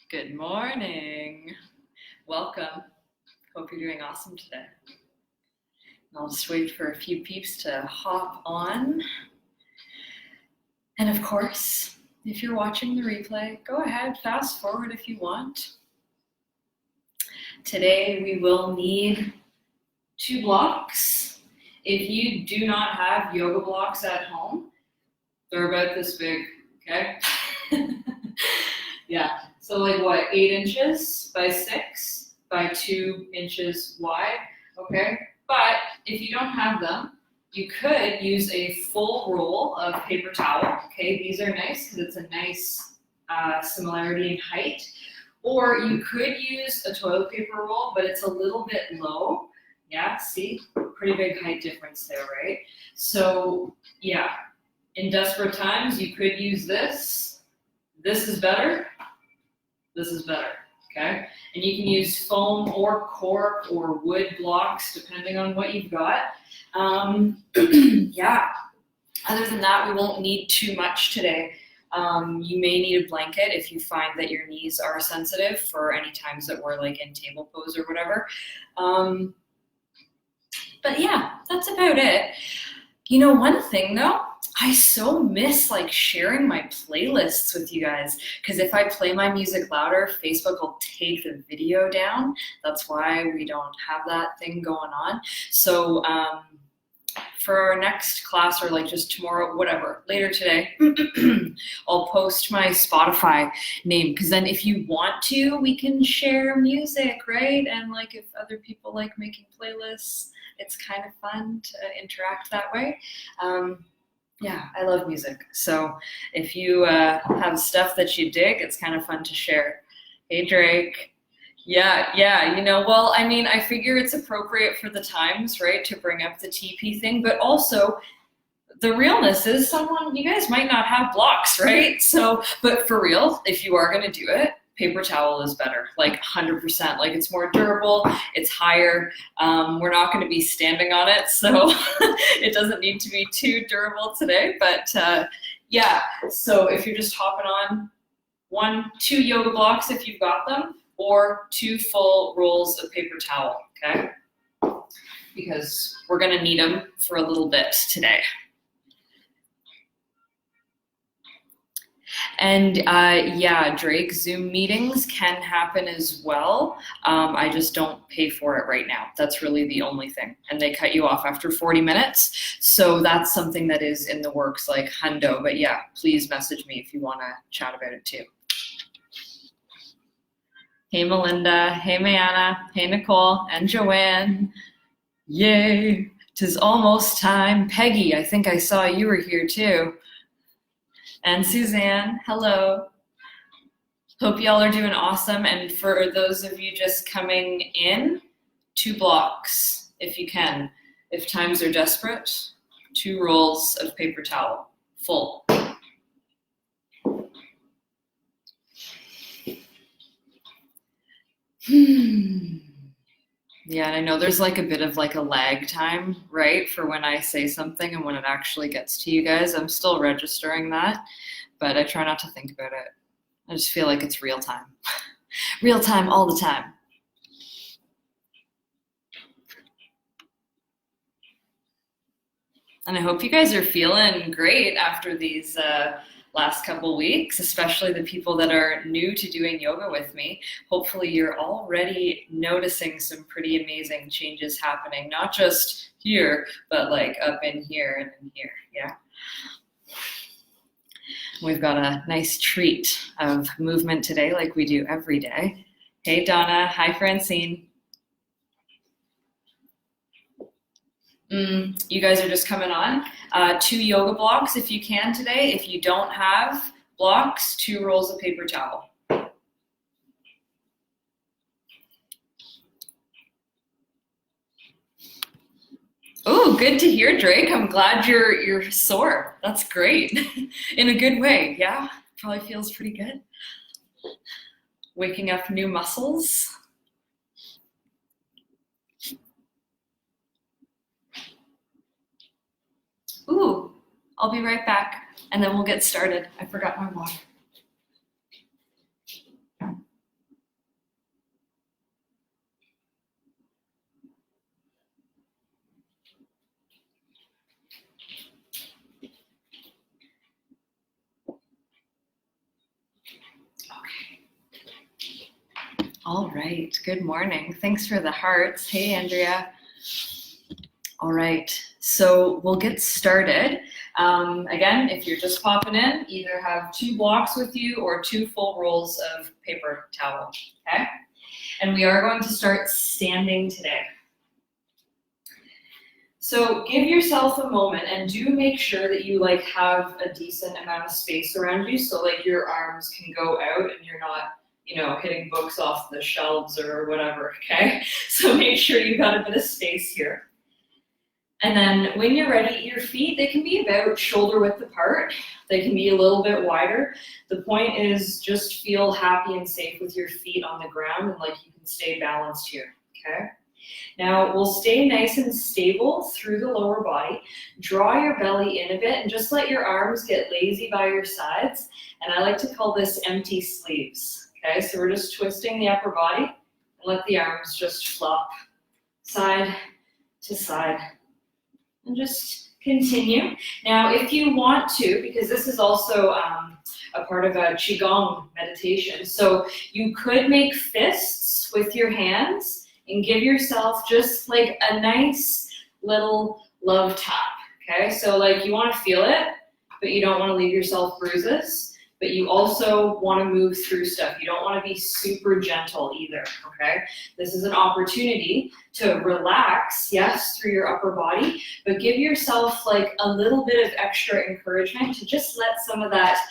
Good morning. Welcome. Hope you're doing awesome today. I'll just wait for a few peeps to hop on. And of course, if you're watching the replay, go ahead, fast forward if you want. Today we will need 2 blocks. If you do not have yoga blocks at home, they're about this big, okay? Yeah, so like what, 8 inches by 6 by 2 inches wide, okay? But if you don't have them, you could use a full roll of paper towel, okay? These are nice because it's a nice similarity in height. Or you could use a toilet paper roll, but it's a little bit low. Yeah, see? Pretty big height difference there, right? So yeah, in desperate times, you could use this. This is better. This is better, okay? And you can use foam or cork or wood blocks, depending on what you've got. Yeah, other than that, we won't need too much today. You may need a blanket if you find that your knees are sensitive for any times that we're like in table pose or whatever. But yeah, that's about it. You know, one thing though, I so miss like sharing my playlists with you guys, because if I play my music louder, Facebook will take the video down. That's why we don't have that thing going on. So for our next class, or like just tomorrow, whatever, later today, I'll post my Spotify name, because then if you want to, we can share music, right? And like if other people like making playlists, it's kind of fun to interact that way. Yeah, I love music. So if you have stuff that you dig, it's kind of fun to share. Hey, Drake. Yeah, you know, well, I mean, I figure it's appropriate for the times, right, to bring up the TP thing, but also the realness is you guys might not have blocks, right? So, but for real, if you are going to do it, paper towel is better, like 100%. Like it's more durable, it's higher. We're not going to be standing on it, so it doesn't need to be too durable today. But yeah, so if you're just hopping on 1, 2 yoga blocks if you've got them, or 2 full rolls of paper towel, okay? Because we're going to need them for a little bit today. And yeah, Drake, Zoom meetings can happen as well. I just don't pay for it right now. That's really the only thing. And they cut you off after 40 minutes. So that's something that is in the works, like hundo. But yeah, please message me if you want to chat about it too. Hey, Melinda. Hey, Mayana. Hey, Nicole and Joanne. Yay. 'Tis almost time. Peggy, I think I saw you were here too. And Suzanne, hello. Hope y'all are doing awesome. And for those of you just coming in, 2 blocks if you can. If times are desperate, 2 rolls of paper towel, full. Yeah, and I know there's like a bit of like a lag time, right, for when I say something and when it actually gets to you guys. I'm still registering that, but I try not to think about it. I just feel like it's real time. Real time all the time. And I hope you guys are feeling great after these last couple weeks, especially the people that are new to doing yoga with me. Hopefully you're already noticing some pretty amazing changes happening, not just here, but like up in here and in here, yeah. We've got a nice treat of movement today, like we do every day. Hey, Donna. Hi, Francine. You guys are just coming on. 2 yoga blocks if you can today. If you don't have blocks, 2 rolls of paper towel. Oh, good to hear, Drake. I'm glad you're sore. That's great. In a good way, yeah? Probably feels pretty good. Waking up new muscles. Ooh, I'll be right back, and then we'll get started. I forgot my water. All right, good morning. Thanks for the hearts. Hey, Andrea. All right, so we'll get started. Again, if you're just popping in, either have 2 blocks with you or 2 full rolls of paper towel, okay? And we are going to start standing today. So give yourself a moment and do make sure that you have a decent amount of space around you, so your arms can go out and you're not hitting books off the shelves or whatever, okay? So make sure you've got a bit of space here. And then when you're ready, your feet, they can be about shoulder width apart. They can be a little bit wider. The point is just feel happy and safe with your feet on the ground and you can stay balanced here, okay? Now we'll stay nice and stable through the lower body. Draw your belly in a bit and just let your arms get lazy by your sides. And I like to call this empty sleeves, okay? So we're just twisting the upper body and let the arms just flop side to side. And just continue. Now, if you want to, because this is also a part of a Qigong meditation, so you could make fists with your hands and give yourself just a nice little love tap, okay? So you want to feel it, but you don't want to leave yourself bruises, but you also want to move through stuff. You don't want to be super gentle either, okay? This is an opportunity to relax, yes, through your upper body, but give yourself a little bit of extra encouragement to just let some of that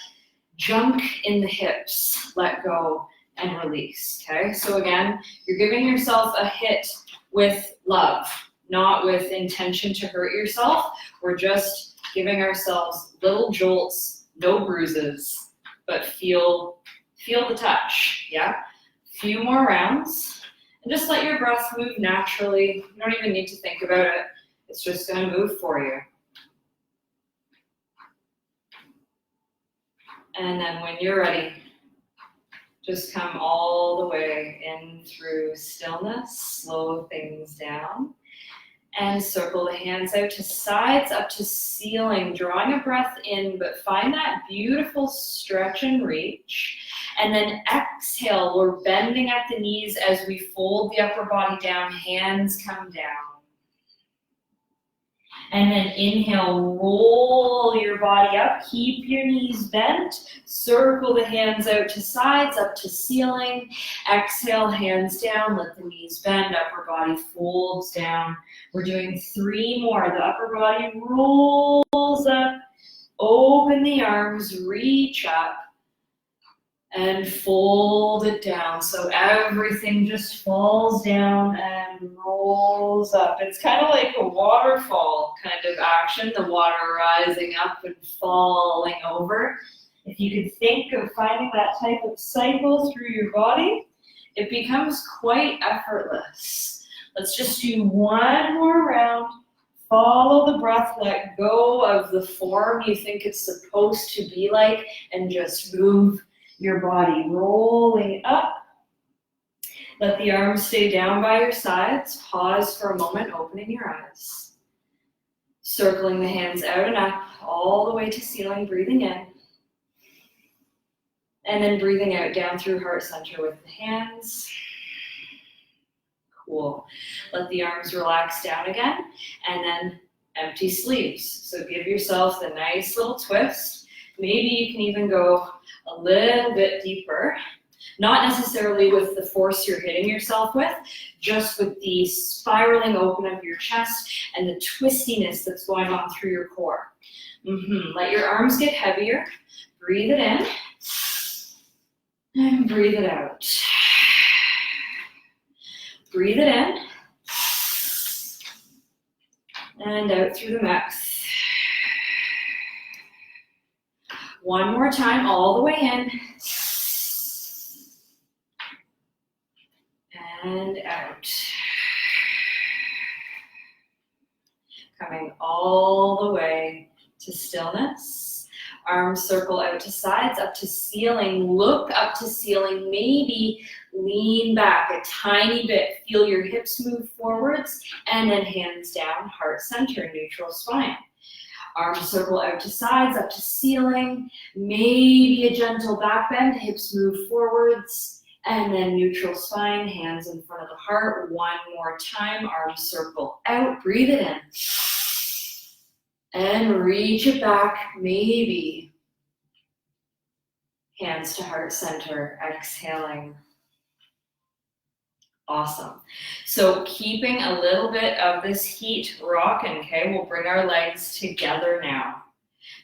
junk in the hips let go and release, okay? So again, you're giving yourself a hit with love, not with intention to hurt yourself. We're just giving ourselves little jolts, no bruises, but feel the touch, yeah? Few more rounds, and just let your breath move naturally. You don't even need to think about it. It's just gonna move for you. And then when you're ready, just come all the way in through stillness, slow things down. And circle the hands out to sides, up to ceiling, drawing a breath in, but find that beautiful stretch and reach. And then exhale, we're bending at the knees as we fold the upper body down, hands come down. And then inhale, roll your body up, keep your knees bent, circle the hands out to sides, up to ceiling. Exhale, hands down, let the knees bend, upper body folds down. We're doing 3 more. The upper body rolls up, open the arms, reach up, and fold it down. So everything just falls down and rolls up. It's kind of like a waterfall kind of action, the water rising up and falling over. If you could think of finding that type of cycle through your body, it becomes quite effortless. Let's just do 1 more round. Follow the breath, let go of the form you think it's supposed to be like, and just move your body rolling up. Let the arms stay down by your sides. Pause for a moment, opening your eyes. Circling the hands out and up, all the way to ceiling, breathing in. And then breathing out down through heart center with the hands. Cool. Let the arms relax down again, and then empty sleeves. So give yourself the nice little twist. Maybe you can even go a little bit deeper, not necessarily with the force you're hitting yourself with, just with the spiraling open of your chest and the twistiness that's going on through your core. Let your arms get heavier. Breathe it in and breathe it out. Breathe it in and out through the mouth. 1 more time, all the way in. And out. Coming all the way to stillness. Arms circle out to sides, up to ceiling. Look up to ceiling. Maybe lean back a tiny bit. Feel your hips move forwards. And then hands down, heart center, neutral spine. Arms circle out to sides, up to ceiling. Maybe a gentle back bend. Hips move forwards. And then neutral spine, hands in front of the heart. One more time, arms circle out, breathe it in. And reach it back, maybe. Hands to heart center, exhaling. Awesome. So keeping a little bit of this heat rocking, okay? We'll bring our legs together now.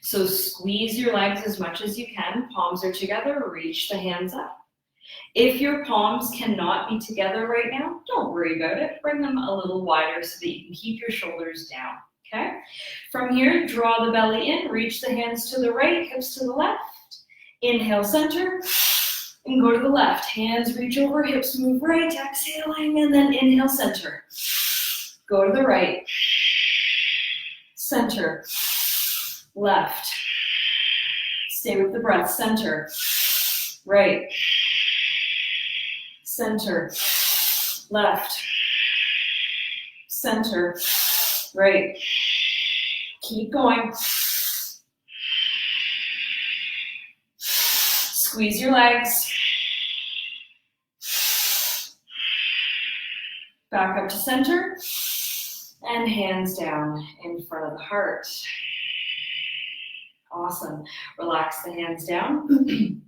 So squeeze your legs as much as you can. Palms are together, reach the hands up. If your palms cannot be together right now, don't worry about it. Bring them a little wider so that you can keep your shoulders down, okay? From here, draw the belly in, reach the hands to the right, hips to the left. Inhale, center, and go to the left. Hands reach over, hips move right, exhaling, and then inhale, center. Go to the right. Center. Left. Stay with the breath. Center. Right. Center. Left. Center. Right. Keep going. Squeeze your legs. Back up to center. And hands down in front of the heart. Awesome. Relax the hands down.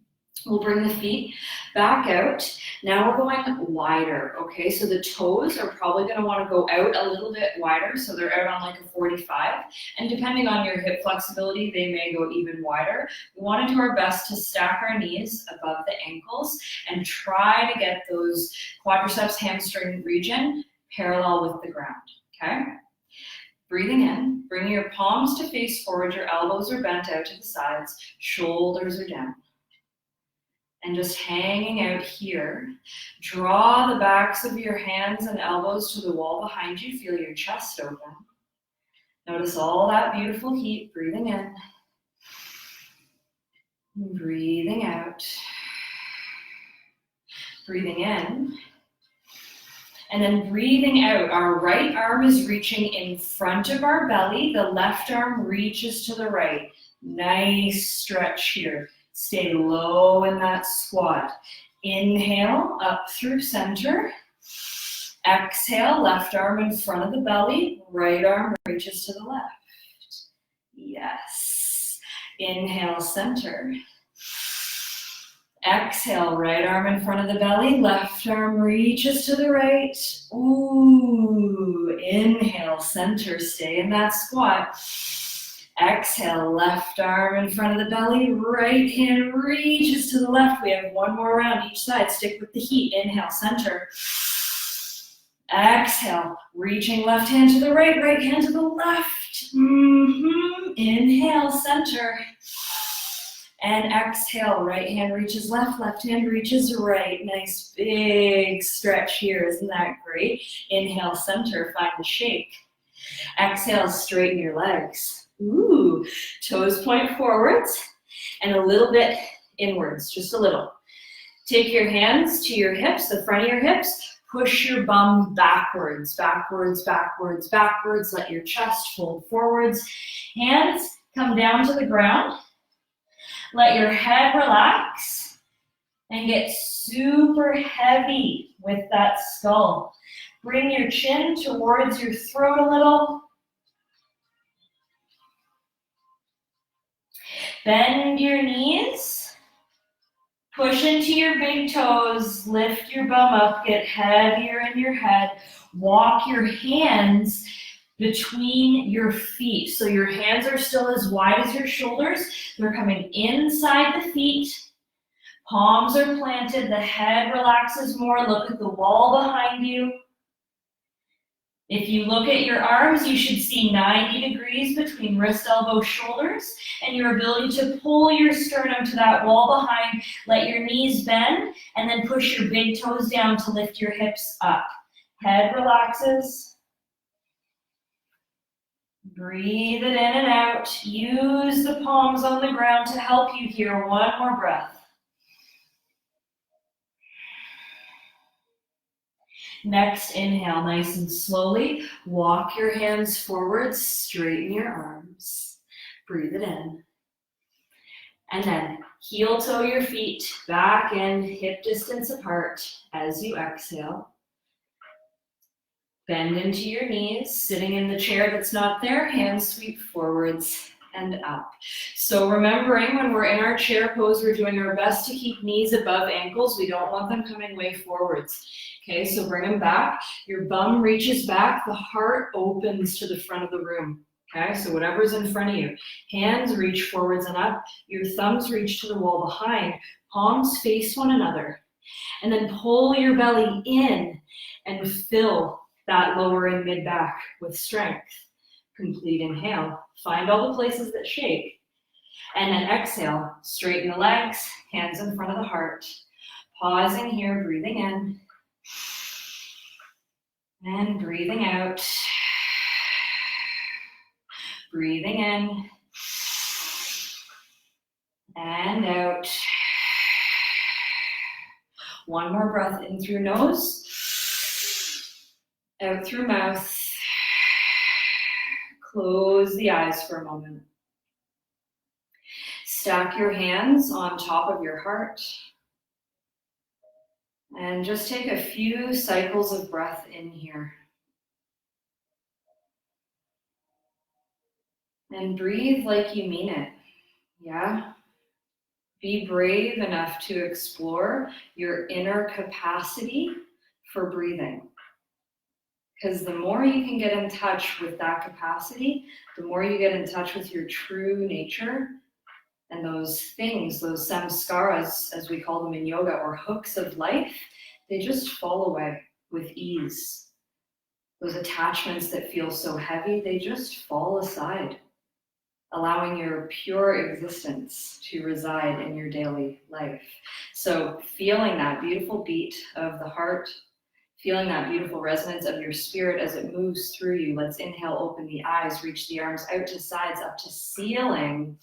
We'll bring the feet back out. Now we're going wider, okay? So the toes are probably going to want to go out a little bit wider, so they're out on like a 45. And depending on your hip flexibility, they may go even wider. We want to do our best to stack our knees above the ankles and try to get those quadriceps hamstring region parallel with the ground, okay? Breathing in, bring your palms to face forward, your elbows are bent out to the sides, shoulders are down. And just hanging out here, draw the backs of your hands and elbows to the wall behind you, feel your chest open. Notice all that beautiful heat, breathing in, breathing out, breathing in. And then breathing out, our right arm is reaching in front of our belly. The left arm reaches to the right. Nice stretch here. Stay low in that squat. Inhale, up through center. Exhale, left arm in front of the belly. Right arm reaches to the left. Yes. Inhale, center. Exhale, right arm in front of the belly, left arm reaches to the right. Ooh, inhale, center, stay in that squat. Exhale, left arm in front of the belly, right hand reaches to the left. We have one more round each side, stick with the heat. Inhale, center. Exhale, reaching left hand to the right, right hand to the left. Inhale, center. And exhale, right hand reaches left, left hand reaches right. Nice big stretch here, isn't that great? Inhale, center, find the shake. Exhale, straighten your legs. Ooh, toes point forwards and a little bit inwards, just a little. Take your hands to your hips, the front of your hips. Push your bum backwards, backwards, backwards, backwards. Let your chest fold forwards. Hands come down to the ground. Let your head relax and get super heavy with that skull. Bring your chin towards your throat a little. Bend your knees. Push into your big toes. Lift your bum up. Get heavier in your head. Walk your hands between your feet. So your hands are still as wide as your shoulders. They're coming inside the feet. Palms are planted. The head relaxes more. Look at the wall behind you. If you look at your arms, you should see 90 degrees between wrist, elbow, shoulders, and your ability to pull your sternum to that wall behind. Let your knees bend, and then push your big toes down to lift your hips up. Head relaxes. Breathe it in and out. Use the palms on the ground to help you here. One more breath. Next, inhale nice and slowly. Walk your hands forward, straighten your arms. Breathe it in. And then heel toe your feet back in, hip distance apart as you exhale. Bend into your knees, sitting in the chair that's not there, hands sweep forwards and up. So remembering when we're in our chair pose, we're doing our best to keep knees above ankles. We don't want them coming way forwards. Okay, so bring them back. Your bum reaches back, the heart opens to the front of the room. Okay, so whatever's in front of you. Hands reach forwards and up. Your thumbs reach to the wall behind. Palms face one another. And then pull your belly in and fill that lower and mid back with strength. Complete inhale. Find all the places that shake. And then exhale. Straighten the legs, hands in front of the heart. Pausing here, breathing in. And breathing out. Breathing in. And out. One more breath in through nose. Out through mouth. Close the eyes for a moment. Stack your hands on top of your heart. And just take a few cycles of breath in here. And breathe like you mean it. Yeah? Be brave enough to explore your inner capacity for breathing. Because the more you can get in touch with that capacity, the more you get in touch with your true nature and those things, those samskaras, as we call them in yoga, or hooks of life, they just fall away with ease. Those attachments that feel so heavy, they just fall aside, allowing your pure existence to reside in your daily life. So feeling that beautiful beat of the heart, feeling that beautiful resonance of your spirit as it moves through you. Let's inhale, open the eyes, reach the arms out to sides, up to ceiling.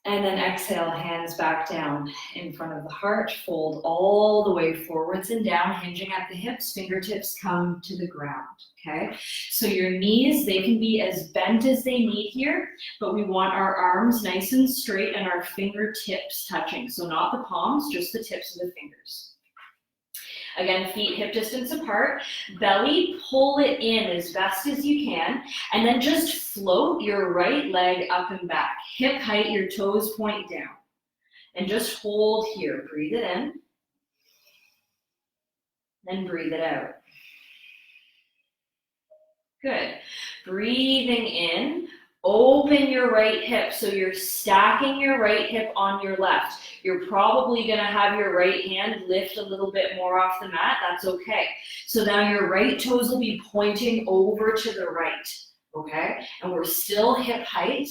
And then exhale, hands back down in front of the heart. Fold all the way forwards and down, hinging at the hips. Fingertips come to the ground, okay? So your knees, they can be as bent as they need here, but we want our arms nice and straight and our fingertips touching. So not the palms, just the tips of the fingers. Again, feet hip distance apart, belly, pull it in as best as you can, and then just float your right leg up and back. Hip height, your toes point down. And just hold here. Breathe it in. Then breathe it out. Good. Breathing in. Open your right hip, so you're stacking your right hip on your left. You're probably going to have your right hand lift a little bit more off the mat. That's okay. So now your right toes will be pointing over to the right, okay? And we're still hip height.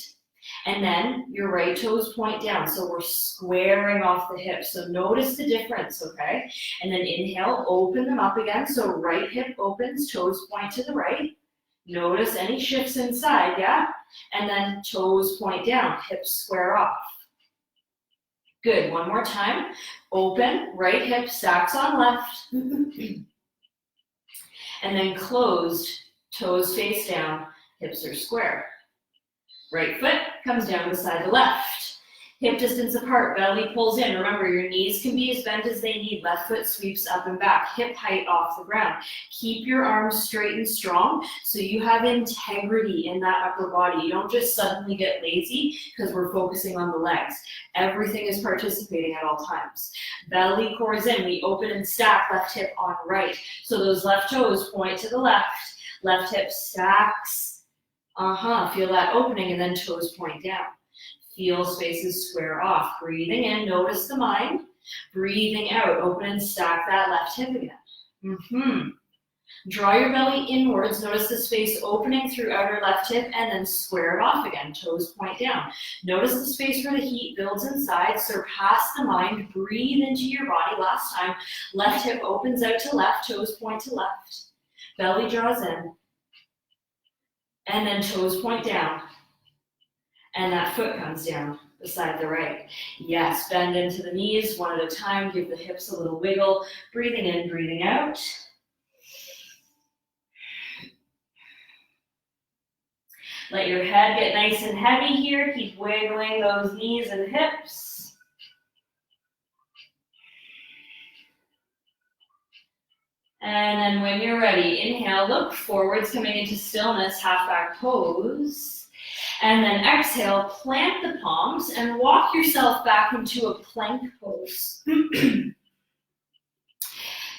And then your right toes point down, so we're squaring off the hips. So notice the difference, okay? And then inhale, open them up again. So right hip opens, toes point to the right. Notice any shifts inside, yeah? And then toes point down, hips square off. Good, one more time. Open, right hip stacks on left. And then closed, toes face down, hips are square. Right foot comes down beside the left. Hip distance apart, belly pulls in. Remember, your knees can be as bent as they need. Left foot sweeps up and back. Hip height off the ground. Keep your arms straight and strong so you have integrity in that upper body. You don't just suddenly get lazy because we're focusing on the legs. Everything is participating at all times. Belly cores in. We open and stack, left hip on right. So those left toes point to the left. Left hip stacks. Feel that opening, and then toes point down. Feel spaces square off. Breathing in, notice the mind. Breathing out, open and stack that left hip again. Draw your belly inwards. Notice the space opening through outer left hip, and then square it off again. Toes point down. Notice the space where the heat builds inside. Surpass the mind. Breathe into your body. Last time. Left hip opens out to left. Toes point to left. Belly draws in. And then toes point down. And that foot comes down beside the right. Yes, bend into the knees one at a time. Give the hips a little wiggle. Breathing in, breathing out. Let your head get nice and heavy here. Keep wiggling those knees and hips. And then when you're ready, inhale, look forwards, coming into stillness, half back pose. And then exhale, plant the palms and walk yourself back into a plank pose.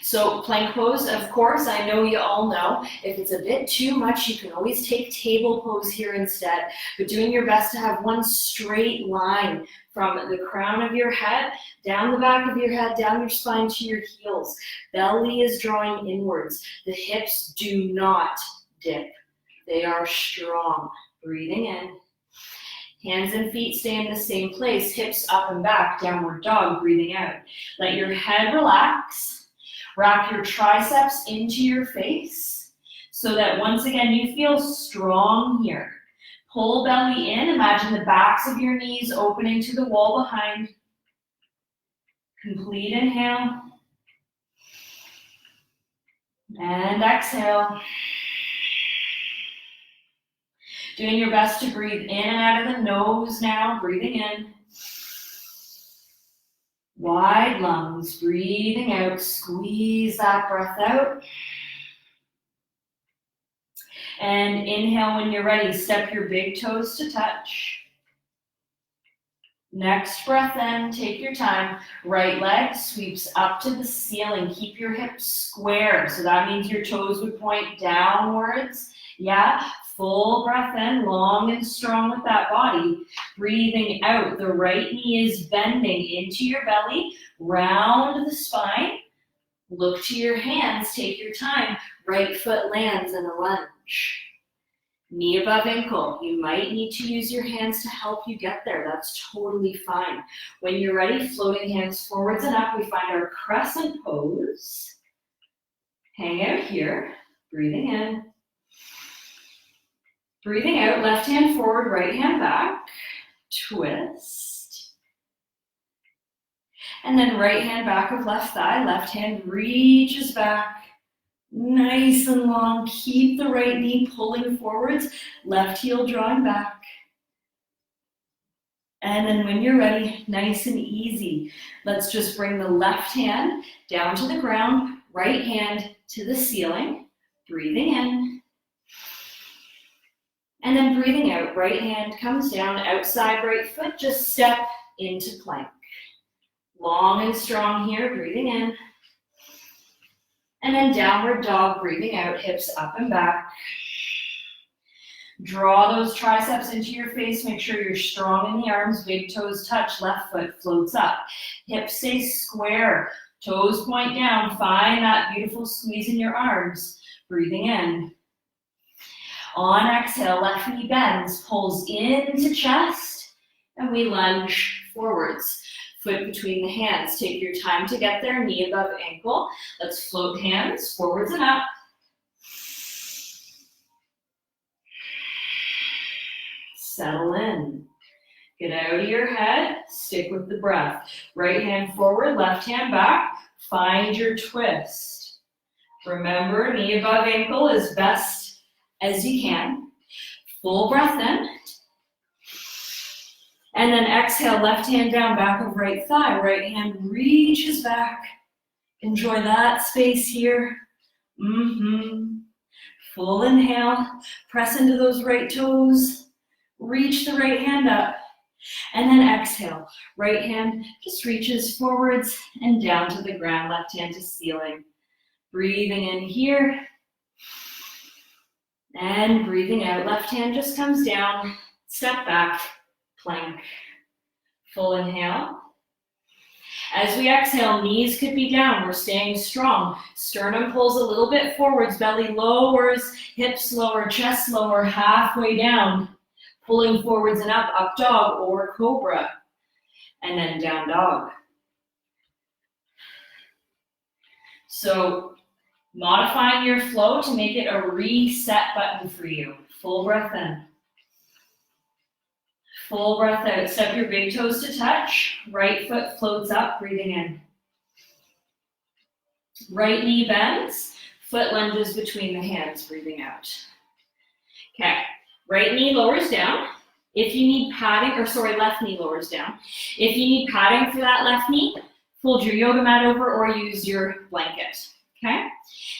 So plank pose, of course, I know you all know, if it's a bit too much, you can always take table pose here instead, but doing your best to have one straight line from the crown of your head, down the back of your head, down your spine to your heels. Belly is drawing inwards. The hips do not dip. They are strong. Breathing in. Hands and feet stay in the same place, hips up and back, downward dog, breathing out. Let your head relax. Wrap your triceps into your face so that once again you feel strong here. Pull belly in, imagine the backs of your knees opening to the wall behind. Complete inhale. And exhale. Doing your best to breathe in and out of the nose now, breathing in. Wide lungs, breathing out, squeeze that breath out. And inhale when you're ready, step your big toes to touch. Next breath in, take your time. Right leg sweeps up to the ceiling. Keep your hips square. So that means your toes would point downwards. Yeah, full breath in, long and strong with that body. Breathing out, the right knee is bending into your belly, round the spine. Look to your hands, take your time. Right foot lands in a lunge. Knee above ankle. You might need to use your hands to help you get there. That's totally fine. When you're ready, floating hands forwards and up, we find our crescent pose. Hang out here, breathing in. Breathing out, left hand forward, right hand back. Twist. And then right hand back of left thigh, left hand reaches back. Nice and long. Keep the right knee pulling forwards, left heel drawing back. And then when you're ready, nice and easy, let's just bring the left hand down to the ground, right hand to the ceiling, breathing in. And then breathing out, right hand comes down, outside right foot, just step into plank. Long and strong here, breathing in. And then downward dog, breathing out, hips up and back. Draw those triceps into your face, make sure you're strong in the arms, big toes touch, left foot floats up. Hips stay square, toes point down, find that beautiful squeeze in your arms, breathing in. On exhale, left knee bends, pulls into chest, and we lunge forwards. Foot between the hands. Take your time to get there, knee above ankle. Let's float hands forwards and up. Settle in. Get out of your head, stick with the breath. Right hand forward, left hand back. Find your twist. Remember, knee above ankle is best as you can. Full breath in. And then exhale, left hand down, back of right thigh. Right hand reaches back. Enjoy that space here. Full inhale. Press into those right toes. Reach the right hand up. And then exhale. Right hand just reaches forwards and down to the ground. Left hand to ceiling. Breathing in here. And breathing out. Left hand just comes down. Step back. Plank. Full inhale. As we exhale, knees could be down. We're staying strong. Sternum pulls a little bit forwards. Belly lowers. Hips lower. Chest lower. Halfway down. Pulling forwards and up. Up dog or cobra. And then down dog. So modifying your flow to make it a reset button for you. Full breath in. Full breath out. Step your big toes to touch. Right foot floats up, breathing in. Right knee bends. Foot lunges between the hands, breathing out. Okay, Right knee lowers down. If you need padding, left knee lowers down. If you need padding for that left knee, fold your yoga mat over or use your blanket, okay?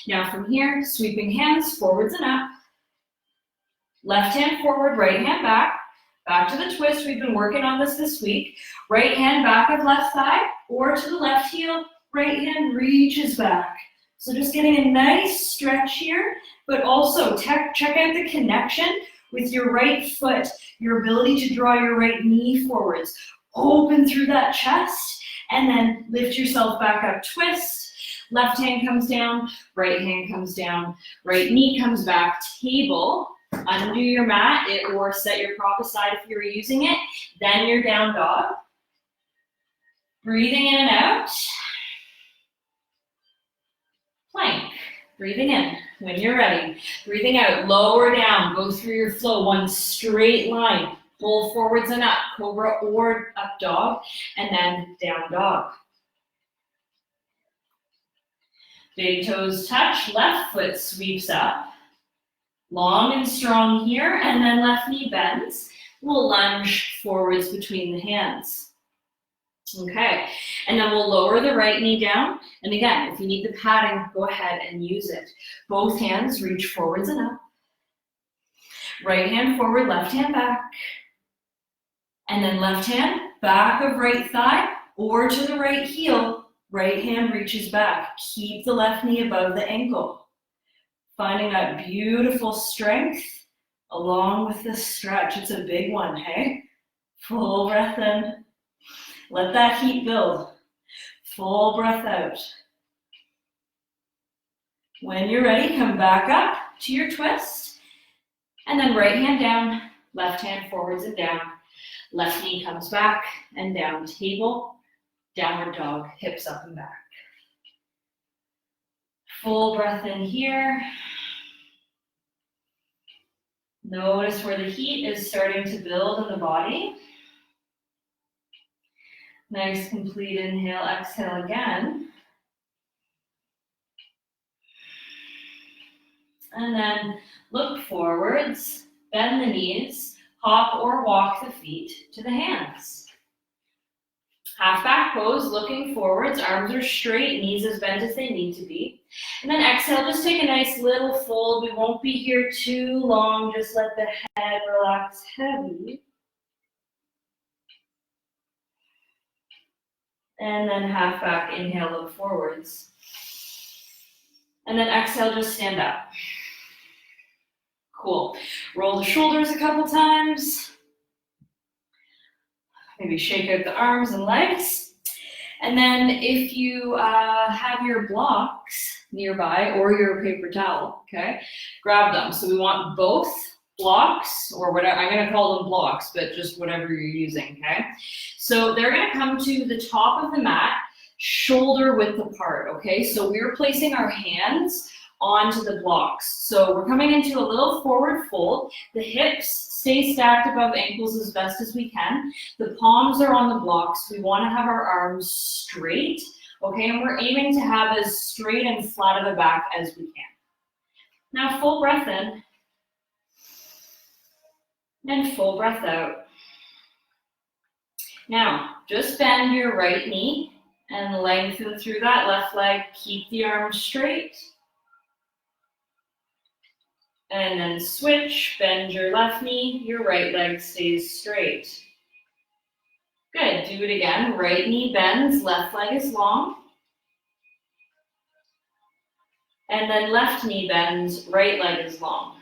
Now from here, sweeping hands forwards and up. Left hand forward, right hand back. Back to the twist. We've been working on this week. Right hand back of left thigh or to the left heel. Right hand reaches back. So just getting a nice stretch here, but also check out the connection with your right foot, your ability to draw your right knee forwards. Open through that chest and then lift yourself back up, twist. Left hand comes down, right hand comes down, right knee comes back, table. Undo your mat or set your prop aside if you're using it. Then your down dog. Breathing in and out. Plank. Breathing in when you're ready. Breathing out, lower down, go through your flow, one straight line. Pull forwards and up, cobra or up dog, and then down dog. Big toes touch, left foot sweeps up. Long and strong here, and then left knee bends. We'll lunge forwards between the hands. Okay, and then we'll lower the right knee down. And again, if you need the padding, go ahead and use it. Both hands reach forwards and up. Right hand forward, left hand back. And then left hand, back of right thigh or to the right heel. Right hand reaches back. Keep the left knee above the ankle. Finding that beautiful strength along with the stretch. It's a big one, hey? Full breath in. Let that heat build. Full breath out. When you're ready, come back up to your twist. And then right hand down, left hand forwards and down. Left knee comes back and down. Table, downward dog, hips up and back. Full breath in here. Notice where the heat is starting to build in the body. Nice complete inhale, exhale again. And then look forwards, bend the knees, hop or walk the feet to the hands. Half back pose, looking forwards, arms are straight, knees as bent as they need to be. And then exhale, just take a nice little fold. We won't be here too long, just let the head relax heavy. And then half back, inhale, look forwards. And then exhale, just stand up. Cool. Roll the shoulders a couple times. Maybe shake out the arms and legs. And then if you have your blocks nearby or your paper towel, okay, grab them. So we want both blocks or whatever, I'm gonna call them blocks, but just whatever you're using, okay? So they're gonna come to the top of the mat, shoulder width apart, okay? So we're placing our hands onto the blocks. So we're coming into a little forward fold. The hips stay stacked above ankles as best as we can. The palms are on the blocks. We want to have our arms straight, okay? And we're aiming to have as straight and flat of a back as we can. Now full breath in. And full breath out. Now, just bend your right knee and lengthen through that left leg. Keep the arms straight. And then switch, bend your left knee, your right leg stays straight. Good, do it again. Right knee bends, left leg is long. And then left knee bends, right leg is long.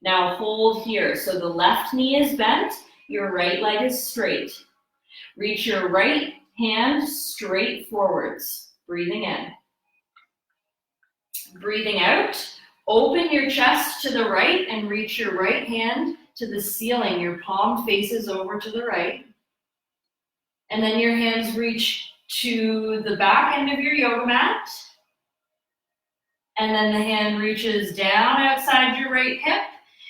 Now hold here. So the left knee is bent, your right leg is straight. Reach your right hand straight forwards. Breathing in. Breathing out. Open your chest to the right and reach your right hand to the ceiling. Your palm faces over to the right. And then your hands reach to the back end of your yoga mat. And then the hand reaches down outside your right hip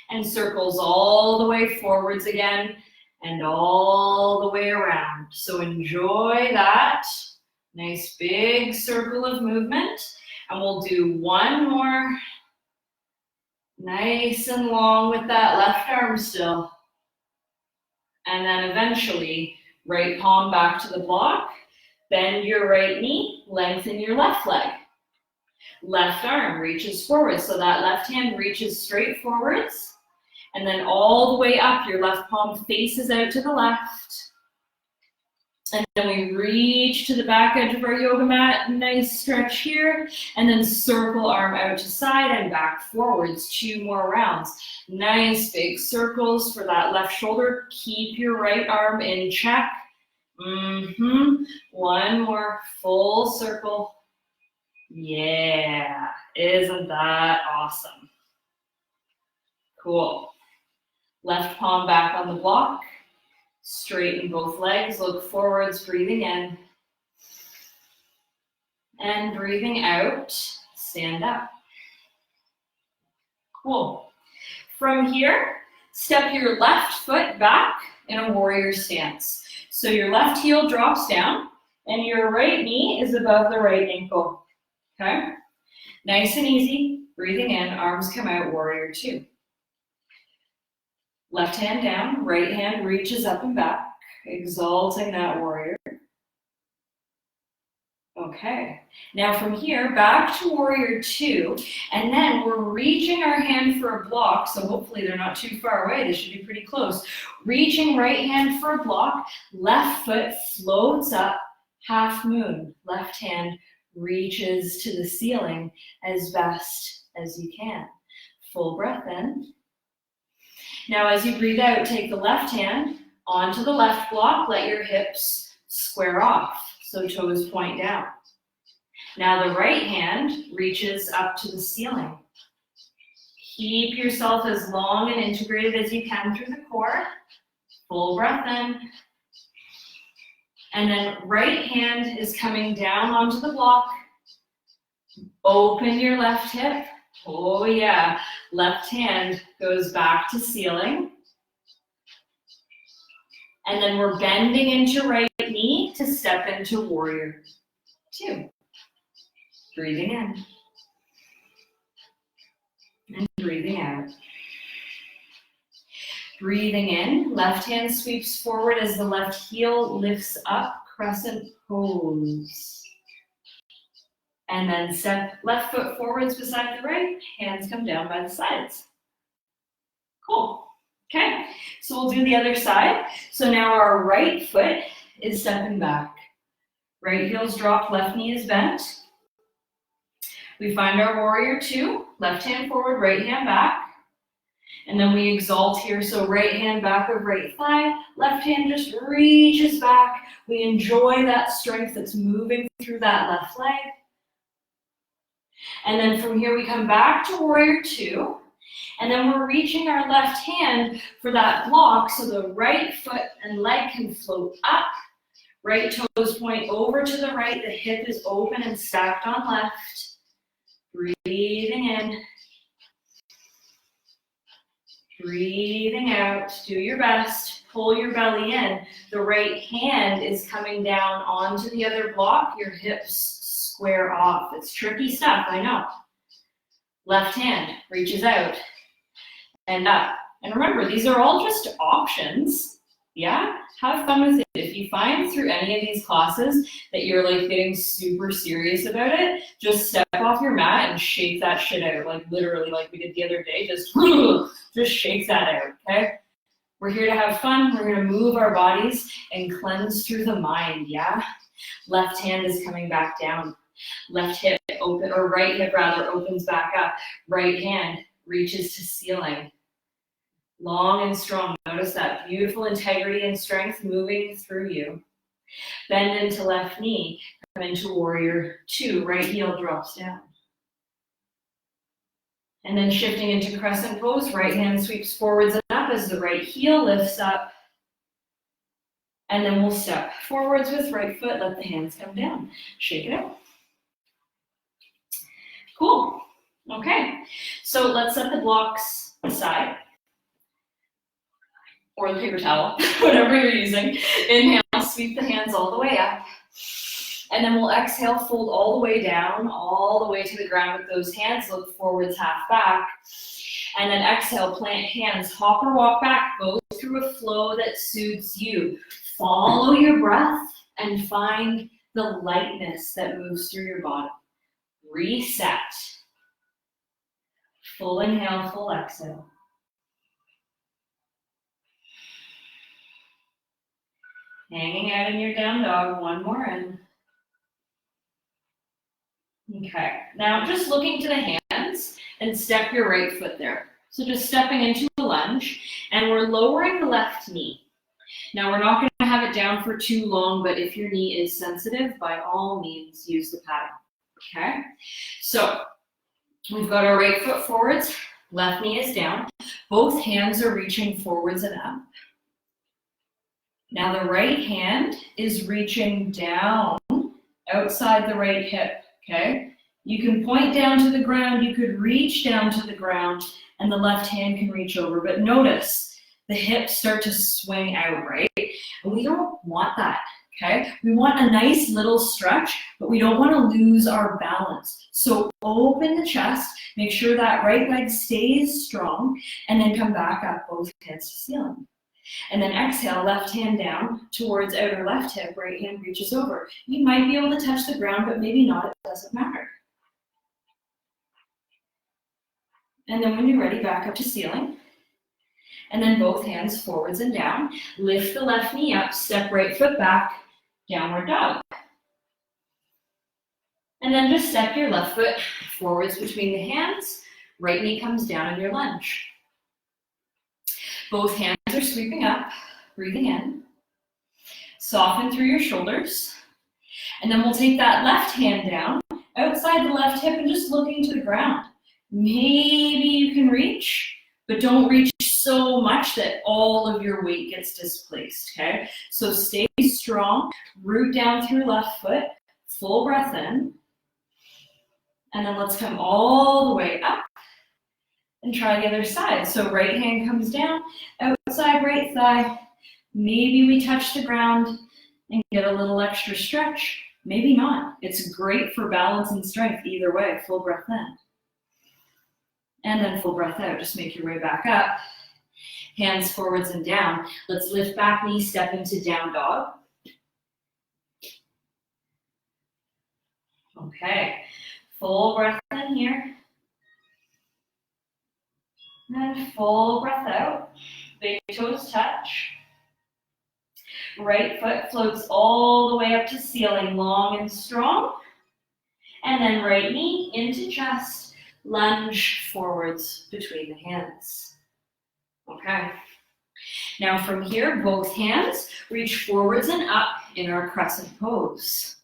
and circles all the way forwards again and all the way around. So enjoy that nice big circle of movement. And we'll do one more Nice and long with that left arm still. And then eventually, right palm back to the block. Bend your right knee, lengthen your left leg. Left arm reaches forward, so that left hand reaches straight forwards. And then all the way up, your left palm faces out to the left. And then we reach to the back edge of our yoga mat, nice stretch here, and then circle arm out to side and back forwards, 2 more rounds. Nice big circles for that left shoulder. Keep your right arm in check. 1 more full circle. Yeah, isn't that awesome? Cool. Left palm back on the block. Straighten both legs, look forwards, breathing in. And breathing out, stand up. Cool. From here, step your left foot back in a warrior stance. So your left heel drops down and your right knee is above the right ankle. Okay? Nice and easy. Breathing in, arms come out, warrior 2. Left hand down, right hand reaches up and back, exalting that warrior. Okay, now from here, back to warrior 2, and then we're reaching our hand for a block, so hopefully they're not too far away, they should be pretty close. Reaching right hand for a block, left foot floats up, half moon. Left hand reaches to the ceiling as best as you can. Full breath in. Now as you breathe out, take the left hand onto the left block, let your hips square off, so toes point down. Now the right hand reaches up to the ceiling. Keep yourself as long and integrated as you can through the core. Full breath in. And then right hand is coming down onto the block. Open your left hip. Oh yeah, left hand goes back to ceiling. And then we're bending into right knee to step into warrior 2. Breathing in. And breathing out. Breathing in, left hand sweeps forward as the left heel lifts up, crescent pose. And then step left foot forwards beside the right, hands come down by the sides. Cool. Okay, so we'll do the other side. So now our right foot is stepping back. Right heel's dropped, left knee is bent. We find our warrior 2, left hand forward, right hand back. And then we exalt here, so right hand back of right thigh, left hand just reaches back. We enjoy that strength that's moving through that left leg. And then from here we come back to warrior 2. And then we're reaching our left hand for that block so the right foot and leg can float up. Right toes point over to the right, the hip is open and stacked on left. Breathing in. Breathing out, do your best, pull your belly in. The right hand is coming down onto the other block, your hips square off. It's tricky stuff, I know. Left hand reaches out and up. And remember, these are all just options. Yeah, have fun with it. If you find through any of these classes that you're like getting super serious about it, just step off your mat and shake that shit out. Like literally, like we did the other day, just shake that out, okay? We're here to have fun. We're gonna move our bodies and cleanse through the mind, yeah? Left hand is coming back down. Left hip open, or right hip rather, opens back up. Right hand reaches to ceiling. Long and strong. Notice that beautiful integrity and strength moving through you. Bend into left knee. Come into warrior 2. Right heel drops down. And then shifting into crescent pose. Right hand sweeps forwards and up as the right heel lifts up. And then we'll step forwards with right foot. Let the hands come down. Shake it out. Cool. Okay. So let's set the blocks aside. Or the paper towel, whatever you're using. Inhale, sweep the hands all the way up. And then we'll exhale, fold all the way down, all the way to the ground with those hands. Look forwards, half back. And then exhale, plant hands, hop or walk back. Go through a flow that suits you. Follow your breath and find the lightness that moves through your body. Reset. Full inhale, full exhale. Hanging out in your down dog, one more in. Okay, now just looking to the hands and step your right foot there. So just stepping into a lunge, and we're lowering the left knee. Now we're not going to have it down for too long, but if your knee is sensitive, by all means, use the padding. Okay, so we've got our right foot forwards, left knee is down. Both hands are reaching forwards and up. Now the right hand is reaching down outside the right hip, okay? You can point down to the ground, you could reach down to the ground, and the left hand can reach over. But notice the hips start to swing out, right? And we don't want that, okay? We want a nice little stretch, but we don't want to lose our balance. So open the chest, make sure that right leg stays strong, and then come back up, both hands to ceiling. And then exhale, left hand down towards outer left hip, right hand reaches over. You might be able to touch the ground, but maybe not, it doesn't matter. And then when you're ready, back up to ceiling. And then both hands forwards and down. Lift the left knee up, step right foot back, downward dog. And then just step your left foot forwards between the hands. Right knee comes down in your lunge. Both hands are sweeping up, breathing in. Soften through your shoulders. And then we'll take that left hand down, outside the left hip, and just looking to the ground. Maybe you can reach, but don't reach so much that all of your weight gets displaced, okay? So stay strong, root down through left foot, full breath in. And then let's come all the way up and try the other side. So right hand comes down, outside right thigh. Maybe we touch the ground and get a little extra stretch. Maybe not. It's great for balance and strength either way. Full breath in. And then full breath out. Just make your way back up. Hands forwards and down. Let's lift back knee, step into down dog. Okay. Full breath in here. And full breath out. Big toes touch. Right foot floats all the way up to ceiling, long and strong. And then right knee into chest. Lunge forwards between the hands. Okay. Now from here, both hands reach forwards and up in our crescent pose.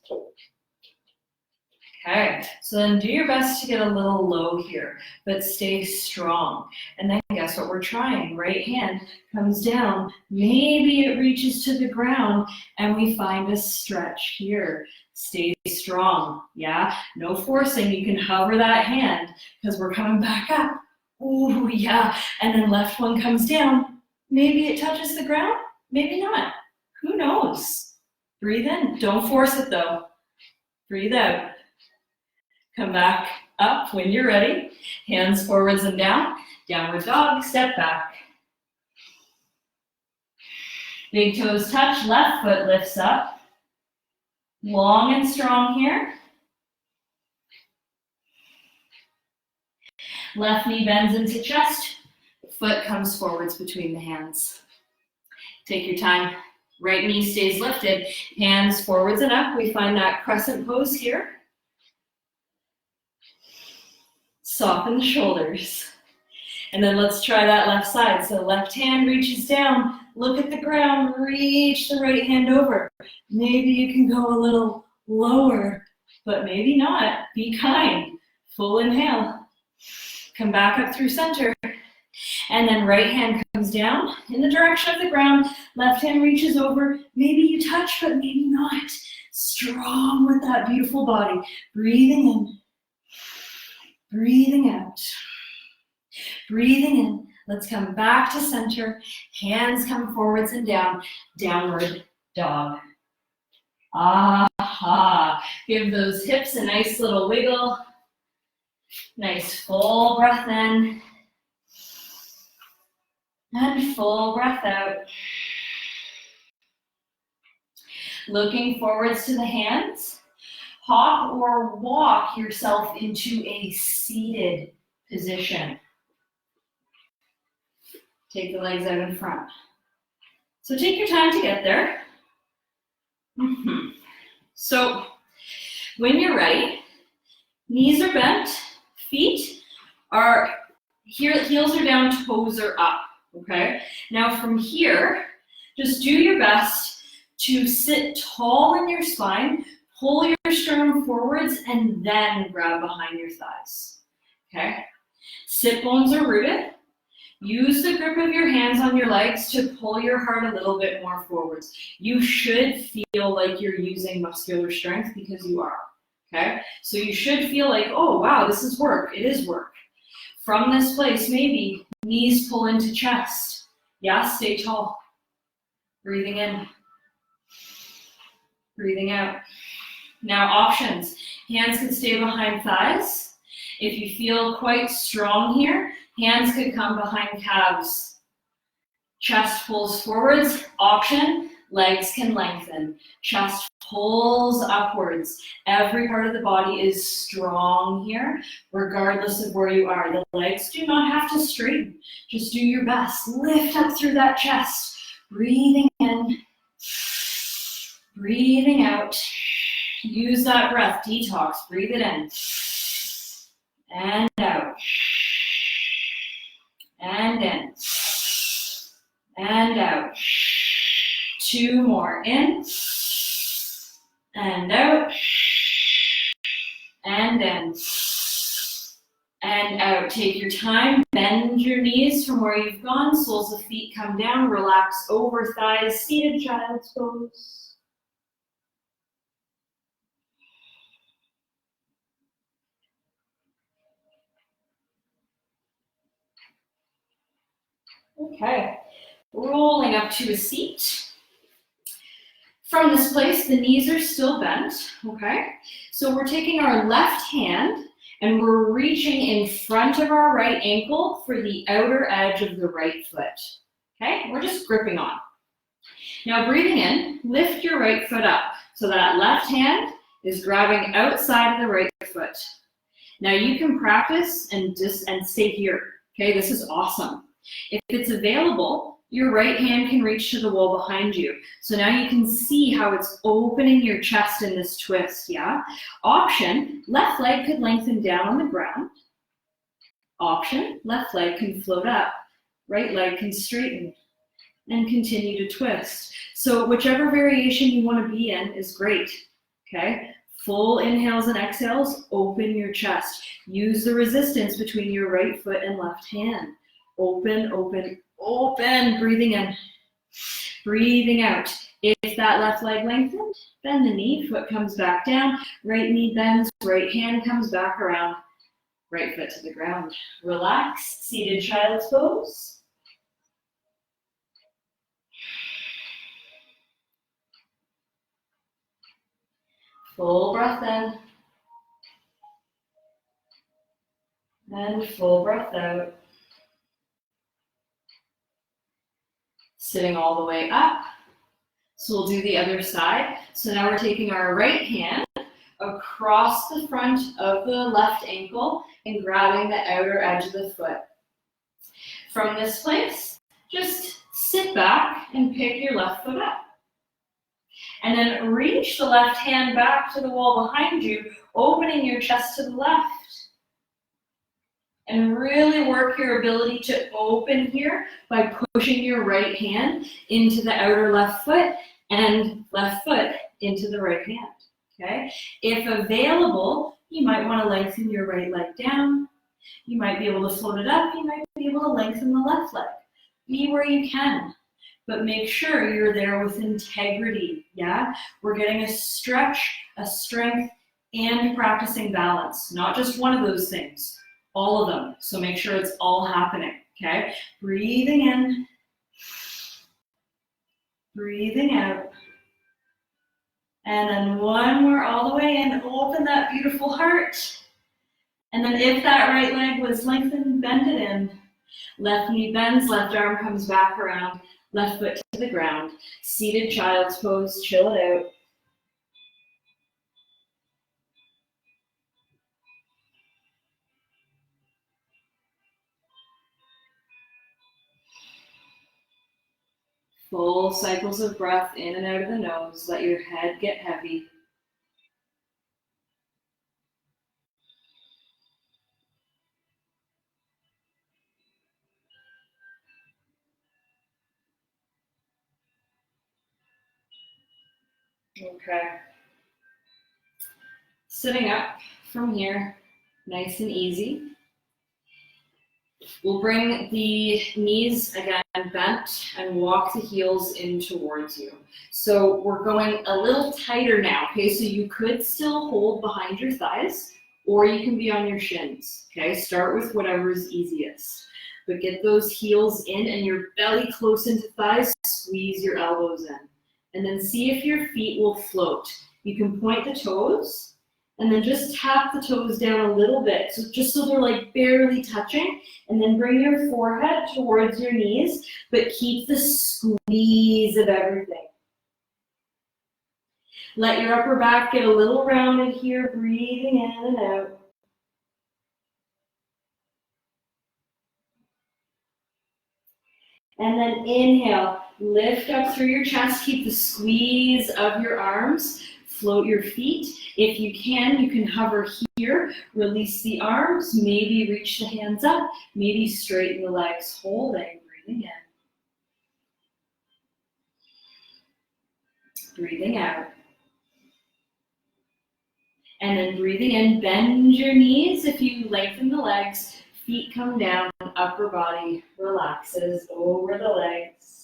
Okay, so then do your best to get a little low here, but stay strong. And then guess what we're trying? Right hand comes down, maybe it reaches to the ground, and we find a stretch here. Stay strong, yeah? No forcing, you can hover that hand, because we're coming back up. Ooh, yeah, and then left one comes down. Maybe it touches the ground, maybe not. Who knows? Breathe in, don't force it though. Breathe out. Come back up when you're ready. Hands forwards and down. Downward dog, step back. Big toes touch, left foot lifts up. Long and strong here. Left knee bends into chest. Foot comes forwards between the hands. Take your time. Right knee stays lifted. Hands forwards and up. We find that crescent pose here. Soften the shoulders. And then let's try that left side. So left hand reaches down, look at the ground, reach the right hand over. Maybe you can go a little lower, but maybe not. Be kind. Full inhale. Come back up through center. And then right hand comes down in the direction of the ground. Left hand reaches over. Maybe you touch, but maybe not. Strong with that beautiful body. Breathing in. Breathing out. Breathing in. Let's come back to center. Hands come forwards and down. Downward dog. Aha. Give those hips a nice little wiggle. Nice full breath in. And full breath out. Looking forwards to the hands. Hop or walk yourself into a seated position. Take the legs out in front. So take your time to get there. So when you're ready, knees are bent, feet are here, heels are down, toes are up, okay? Now from here, just do your best to sit tall in your spine, pull your sternum forwards, and then grab behind your thighs, okay? Sit bones are rooted. Use the grip of your hands on your legs to pull your heart a little bit more forwards. You should feel like you're using muscular strength because you are, okay? So you should feel like, oh, wow, this is work. It is work. From this place, maybe knees pull into chest. Yeah, stay tall. Breathing in. Breathing out. Now options. Hands can stay behind thighs. If you feel quite strong here, hands could come behind calves. Chest pulls forwards. Option, legs can lengthen. Chest pulls upwards. Every part of the body is strong here, regardless of where you are. The legs do not have to straighten. Just do your best. Lift up through that chest. Breathing in. Breathing out. Use that breath. Detox. Breathe it in. And out. And in. And out. 2 more. In. And out. And in. And out. Take your time. Bend your knees from where you've gone. Soles of feet come down. Relax over thighs. Seated child's pose. Okay, rolling up to a seat. From this place, the knees are still bent, okay? So we're taking our left hand and we're reaching in front of our right ankle for the outer edge of the right foot, okay? We're just gripping on. Now breathing in, lift your right foot up. So that left hand is grabbing outside of the right foot. Now you can practice and stay here, okay? This is awesome. If it's available, your right hand can reach to the wall behind you. So now you can see how it's opening your chest in this twist, yeah? Option, left leg could lengthen down on the ground. Option, left leg can float up. Right leg can straighten and continue to twist. So whichever variation you want to be in is great, okay? Full inhales and exhales, open your chest. Use the resistance between your right foot and left hand. Open, open, open. Breathing in, breathing out. If that left leg lengthened, bend the knee, foot comes back down, right knee bends, right hand comes back around, right foot to the ground. Relax, seated child's pose. Full breath in. And full breath out. Sitting all the way up. So we'll do the other side. So now we're taking our right hand across the front of the left ankle and grabbing the outer edge of the foot. From this place, just sit back and pick your left foot up. And then reach the left hand back to the wall behind you, opening your chest to the left. And really work your ability to open here by pushing your right hand into the outer left foot and left foot into the right hand, okay? If available, you might want to lengthen your right leg down. You might be able to float it up. You might be able to lengthen the left leg. Be where you can, but make sure you're there with integrity, yeah? We're getting a stretch, a strength, and practicing balance, not just one of those things. All of them. So make sure it's all happening, okay? Breathing in. Breathing out. And then one more all the way in. beautiful heart. And then if that right leg was lengthened, bend it in. Left knee bends, left arm comes back around, left foot to the ground. Seated child's pose, chill it out. Full cycles of breath in and out of the nose. Let your head get heavy. Okay. Sitting up from here, nice and easy. We'll bring the knees again bent and walk the heels in towards you. So we're going a little tighter now, okay? So you could still hold behind your thighs, or you can be on your shins, okay? Start with whatever is easiest. But get those heels in and your belly close into thighs, squeeze your elbows in. And then see if your feet will float. You can point the toes, and then just tap the toes down a little bit, so just so they're like barely touching, and then bring your forehead towards your knees, but keep the squeeze of everything. Let your upper back get a little rounded here, breathing in and out. And then inhale, lift up through your chest, keep the squeeze of your arms, float your feet. If you can hover here, release the arms, maybe reach the hands up, maybe straighten the legs, holding, breathing in. Breathing out. And then breathing in, bend your knees if you lengthen the legs, feet come down, upper body relaxes over the legs.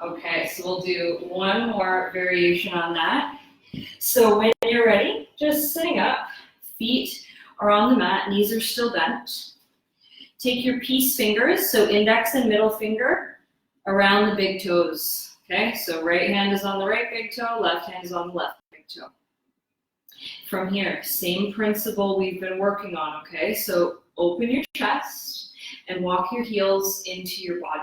Okay, so we'll do one more variation on that. So when you're ready, just sitting up, feet are on the mat, knees are still bent. Take your peace fingers, so index and middle finger, around the big toes. Okay, so right hand is on the right big toe, left hand is on the left big toe. From here, same principle we've been working on, okay? So open your chest and walk your heels into your body,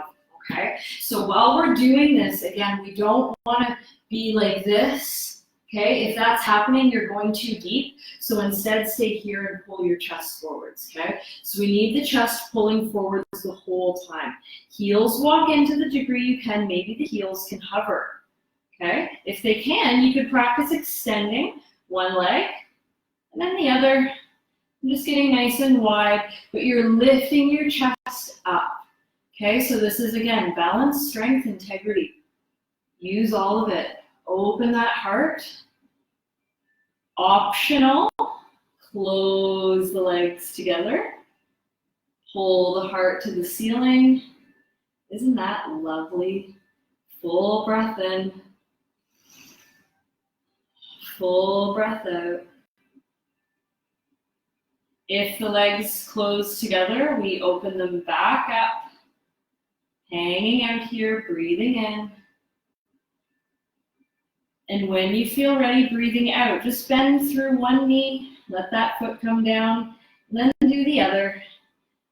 okay? So while we're doing this, again, we don't want to be like this, okay? If that's happening, you're going too deep. So instead, stay here and pull your chest forwards, okay? So we need the chest pulling forwards the whole time. Heels walk in to the degree you can. Maybe the heels can hover, okay? If they can, you could practice extending one leg and then the other. I'm just getting nice and wide, but you're lifting your chest up, okay? So this is, again, balance, strength, integrity. Use all of it. Open that heart. Optional, close the legs together. Pull the heart to the ceiling. Isn't that lovely? Full breath in. Full breath out. If the legs close together, we open them back up. Hanging out here, breathing in. And when you feel ready, breathing out. Just bend through one knee, let that foot come down, then do the other.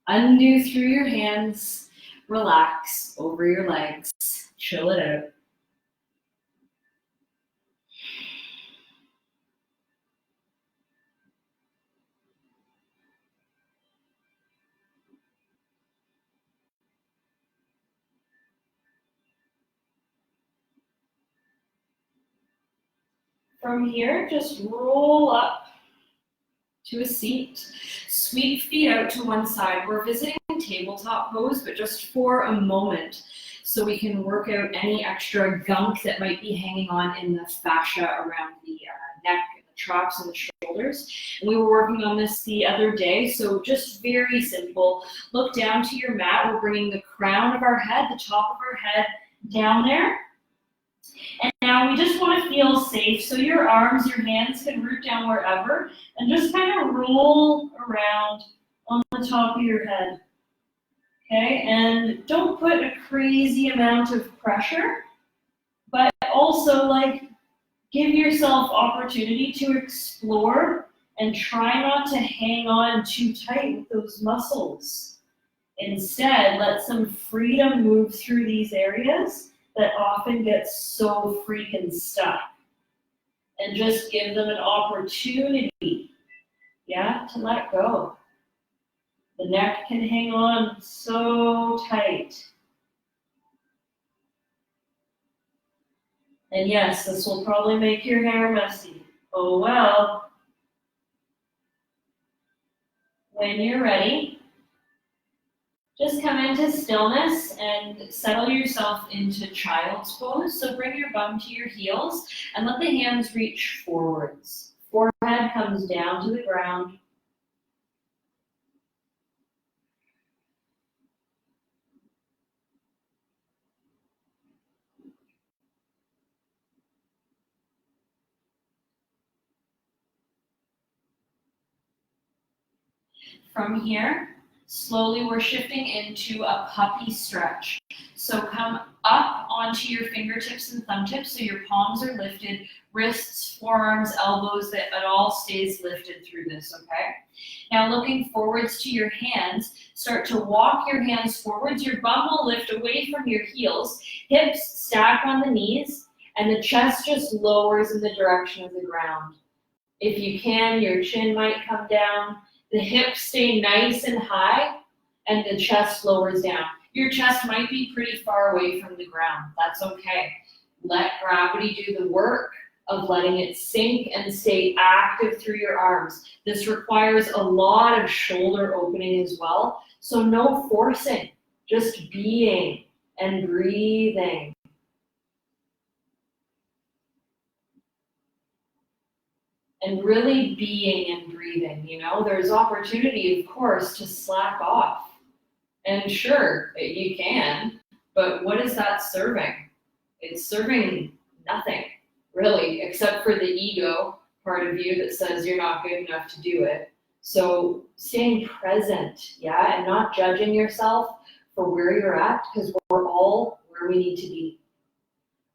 Undo through your hands, relax over your legs, chill it out. From here, just roll up to a seat. Sweep feet out to one side. We're visiting tabletop pose, but just for a moment, so we can work out any extra gunk that might be hanging on in the fascia around the neck, and the traps, and the shoulders. And we were working on this the other day, so just very simple. Look down to your mat. We're bringing the crown of our head, the top of our head, down there. And now we just want to feel safe, so your arms, your hands can root down wherever, and just kind of roll around on the top of your head. Okay, and don't put a crazy amount of pressure, but also like give yourself opportunity to explore and try not to hang on too tight with those muscles. Instead, let some freedom move through these areas that often get so freaking stuck. And just give them an opportunity, yeah, to let go. The neck can hang on so tight. And yes, this will probably make your hair messy. Oh well. When you're ready, just come into stillness and settle yourself into child's pose. So bring your bum to your heels and let the hands reach forwards. Forehead comes down to the ground. From here, slowly we're shifting into a puppy stretch. So come up onto your fingertips and thumb tips so your palms are lifted, wrists, forearms, elbows, that it all stays lifted through this, okay? Now looking forwards to your hands, start to walk your hands forwards. Your bum will lift away from your heels, hips stack on the knees, and the chest just lowers in the direction of the ground. If you can, your chin might come down. The hips stay nice and high, and the chest lowers down. Your chest might be pretty far away from the ground. That's okay. Let gravity do the work of letting it sink and stay active through your arms. This requires a lot of shoulder opening as well, so no forcing, just being and breathing. And really being and breathing, you know, there's opportunity, of course, to slack off. And sure, you can, but what is that serving? It's serving nothing, really, except for the ego part of you that says you're not good enough to do it. So staying present, yeah, and not judging yourself for where you're at, because we're all where we need to be.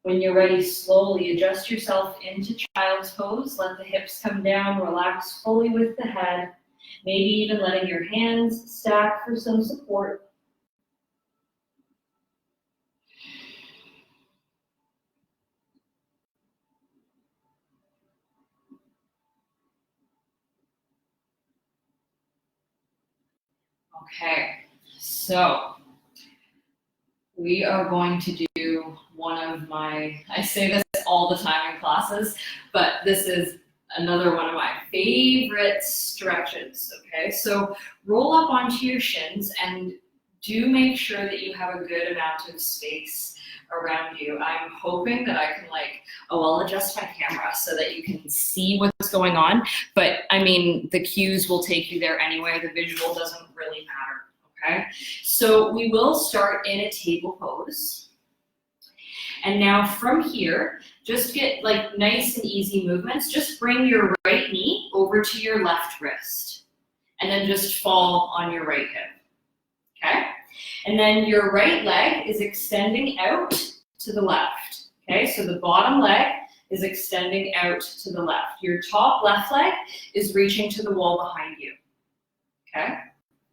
When you're ready, slowly adjust yourself into child's pose. Let the hips come down, relax fully with the head. Maybe even letting your hands stack for some support. Okay, so we are going to do one of my, I say this all the time in classes, but this is another one of my favorite stretches, okay? So roll up onto your shins and do make sure that you have a good amount of space around you. I'm hoping that I can I'll adjust my camera so that you can see what's going on, but I mean, the cues will take you there anyway. The visual doesn't really matter, okay? So we will start in a table pose. And now from here, just get nice and easy movements. Just bring your right knee over to your left wrist and then just fall on your right hip, okay? And then your right leg is extending out to the left, okay? So the bottom leg is extending out to the left. Your top left leg is reaching to the wall behind you, okay?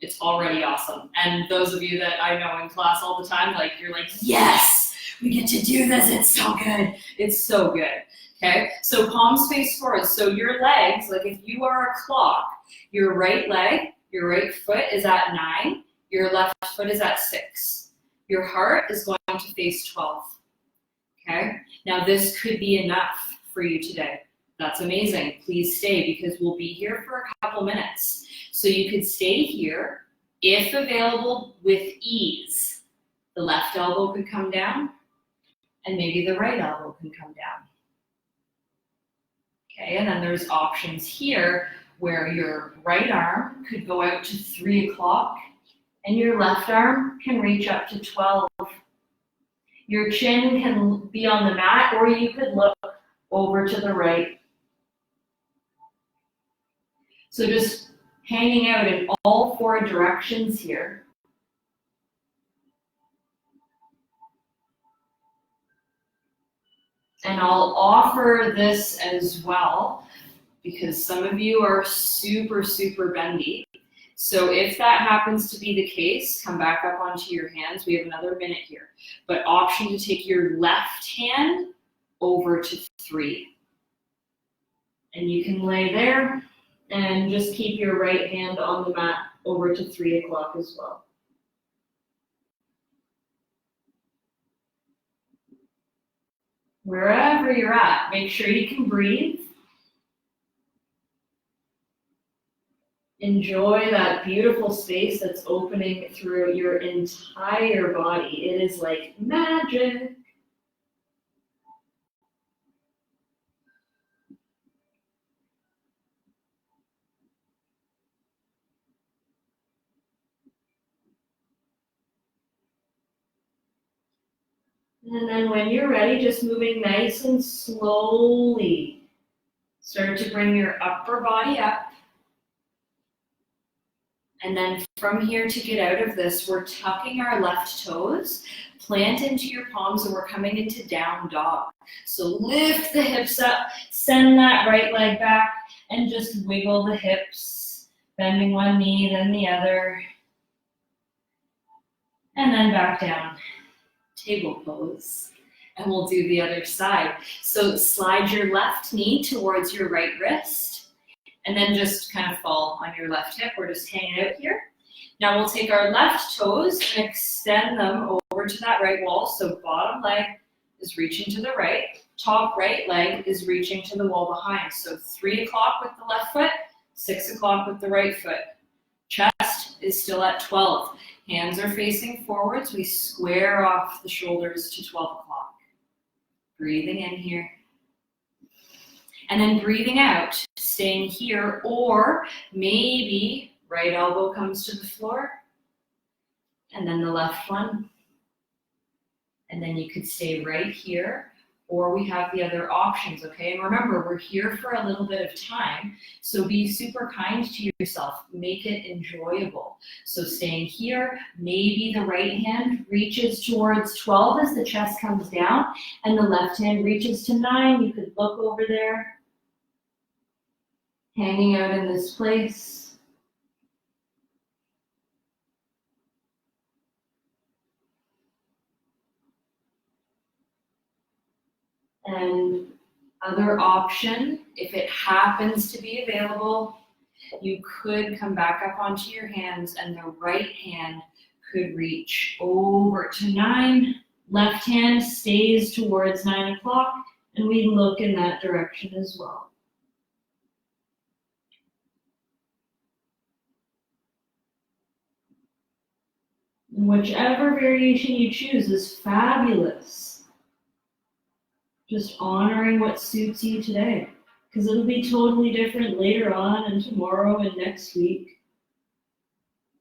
It's already awesome. And those of you that I know in class all the time, you're like, yes! We get to do this, it's so good. It's so good, okay? So palms face forward. So your legs, if you are a clock, your right leg, your right foot is at 9, your left foot is at 6. Your heart is going to face 12, okay? Now this could be enough for you today. That's amazing. Please stay because we'll be here for a couple minutes. So you could stay here, if available, with ease. The left elbow could come down, and maybe the right elbow can come down. Okay, and then there's options here where your right arm could go out to 3 o'clock, and your left arm can reach up to 12. Your chin can be on the mat, or you could look over to the right. So just hanging out in all four directions here. And I'll offer this as well, because some of you are super, super bendy. So if that happens to be the case, come back up onto your hands. We have another minute here. But option to take your left hand over to 3. And you can lay there and just keep your right hand on the mat over to 3 o'clock as well. Wherever you're at, make sure you can breathe. Enjoy that beautiful space that's opening through your entire body. It is like magic. And then when you're ready, just moving nice and slowly, start to bring your upper body up. And then from here to get out of this, we're tucking our left toes, plant into your palms, and we're coming into down dog. So lift the hips up, send that right leg back, and just wiggle the hips, bending one knee, then the other. And then back down. Table pose, and we'll do the other side. So slide your left knee towards your right wrist, and then just kind of fall on your left hip. We're just hanging out here. Now we'll take our left toes and extend them over to that right wall. So bottom leg is reaching to the right, top right leg is reaching to the wall behind. So 3 o'clock with the left foot, 6 o'clock with the right foot. Chest is still at 12. Hands are facing forwards. We square off the shoulders to 12 o'clock. Breathing in here. And then breathing out, staying here, or maybe right elbow comes to the floor, and then the left one. And then you could stay right here, or we have the other options, okay? And remember, we're here for a little bit of time, so be super kind to yourself. Make it enjoyable. So staying here, maybe the right hand reaches towards 12 as the chest comes down, and the left hand reaches to 9. You could look over there, hanging out in this place. And other option, if it happens to be available, you could come back up onto your hands and the right hand could reach over to 9. Left hand stays towards 9 o'clock, and we look in that direction as well. Whichever variation you choose is fabulous. Just honoring what suits you today, because it'll be totally different later on and tomorrow and next week.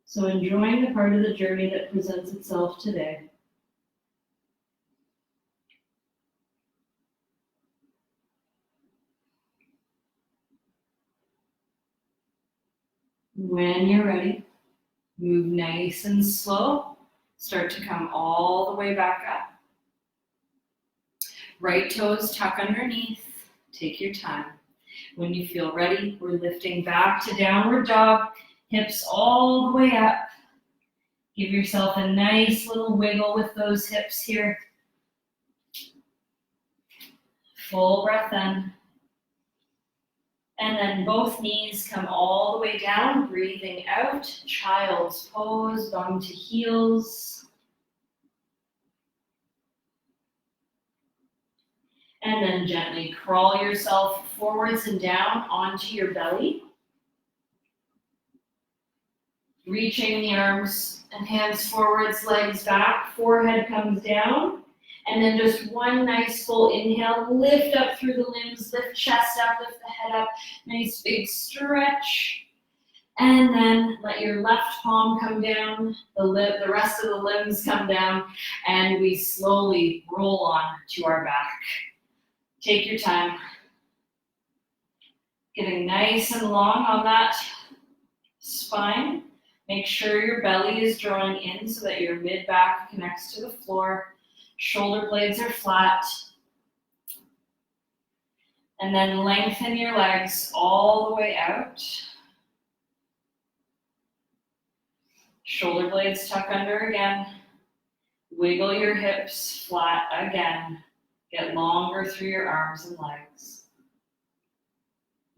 So enjoying the part of the journey that presents itself today. When you're ready, move nice and slow. Start to come all the way back up. Right toes tuck underneath. Take your time. When you feel ready, we're lifting back to downward dog. Hips all the way up. Give yourself a nice little wiggle with those hips here. Full breath in. And then both knees come all the way down, breathing out. Child's pose, bum to heels. And then gently crawl yourself forwards and down onto your belly. Reaching the arms and hands forwards, legs back, forehead comes down. And then just one nice full inhale, lift up through the limbs, lift chest up, lift the head up, nice big stretch. And then let your left palm come down, the rest of the limbs come down, and we slowly roll on to our back. Take your time. Getting nice and long on that spine. Make sure your belly is drawing in so that your mid-back connects to the floor. Shoulder blades are flat. And then lengthen your legs all the way out. Shoulder blades tuck under again. Wiggle your hips flat again. Get longer through your arms and legs.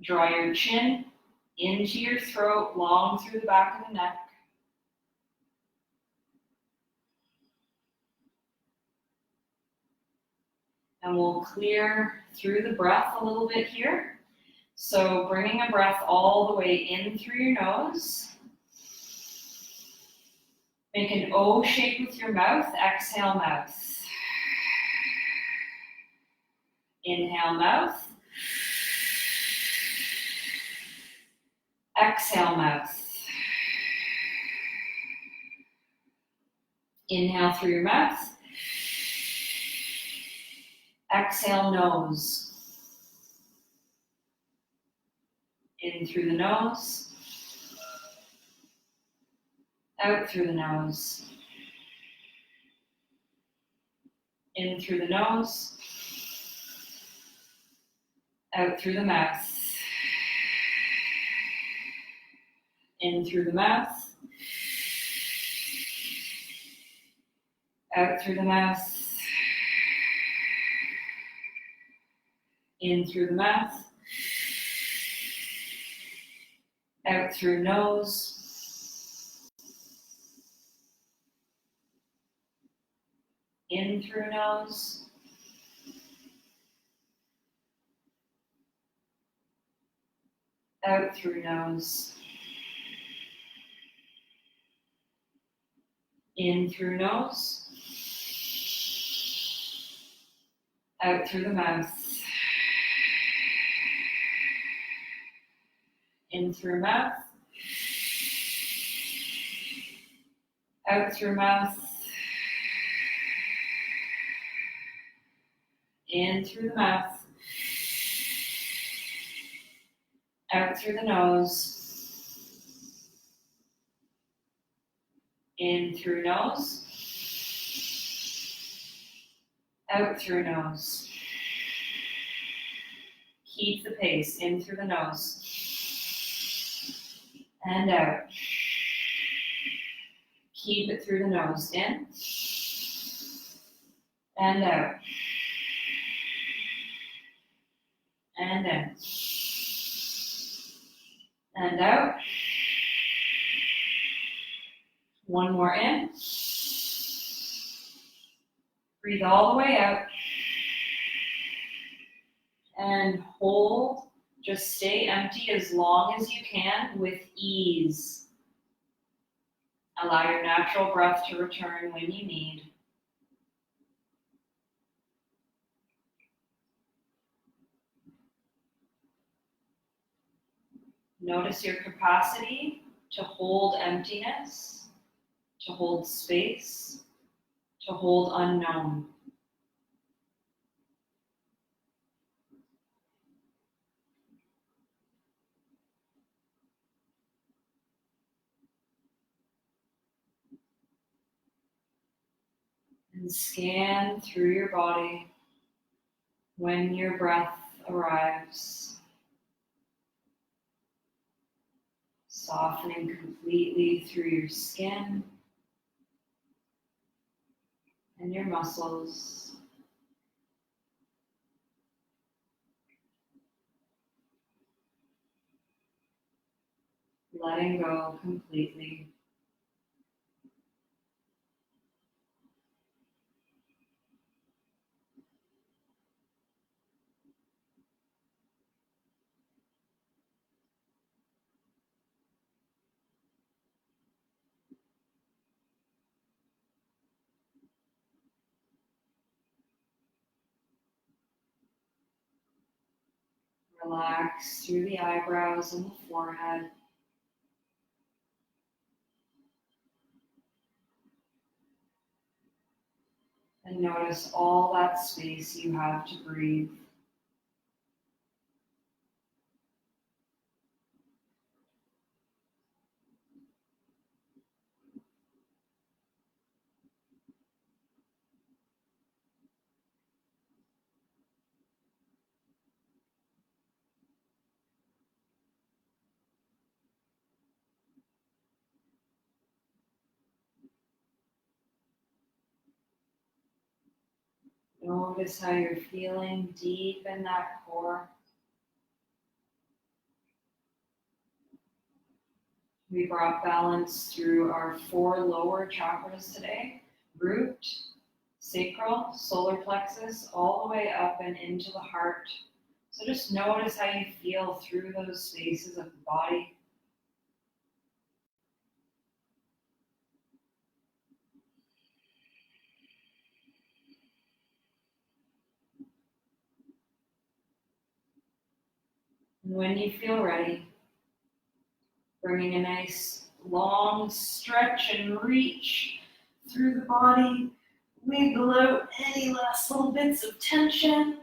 Draw your chin into your throat, long through the back of the neck. And we'll clear through the breath a little bit here. So bringing a breath all the way in through your nose. Make an O shape with your mouth. Exhale, mouth. Inhale, mouth. Exhale, mouth. Inhale through your mouth. Exhale, nose. In through the nose. Out through the nose. In through the nose. Out through the mouth. In through the mouth. Out through the mouth. In through the mouth. Out through nose. In through nose. Out through nose. In through nose. Out through the mouth. In through mouth. Out through mouth. In through the mouth. Out through the nose. In through nose. Out through nose. Keep the pace. In through the nose. And out. Keep it through the nose. In. And out. And in. And out. One more in. Breathe all the way out. And hold. Just stay empty as long as you can with ease. Allow your natural breath to return when you need. Notice your capacity to hold emptiness, to hold space, to hold unknown. And scan through your body when your breath arrives. Softening completely through your skin and your muscles. Letting go completely. Relax through the eyebrows and the forehead. And notice all that space you have to breathe. Notice how you're feeling deep in that core. We brought balance through our 4 lower chakras today: root, sacral, solar plexus, all the way up and into the heart. So just notice how you feel through those spaces of the body. And when you feel ready, bringing a nice long stretch and reach through the body, wiggle out any last little bits of tension.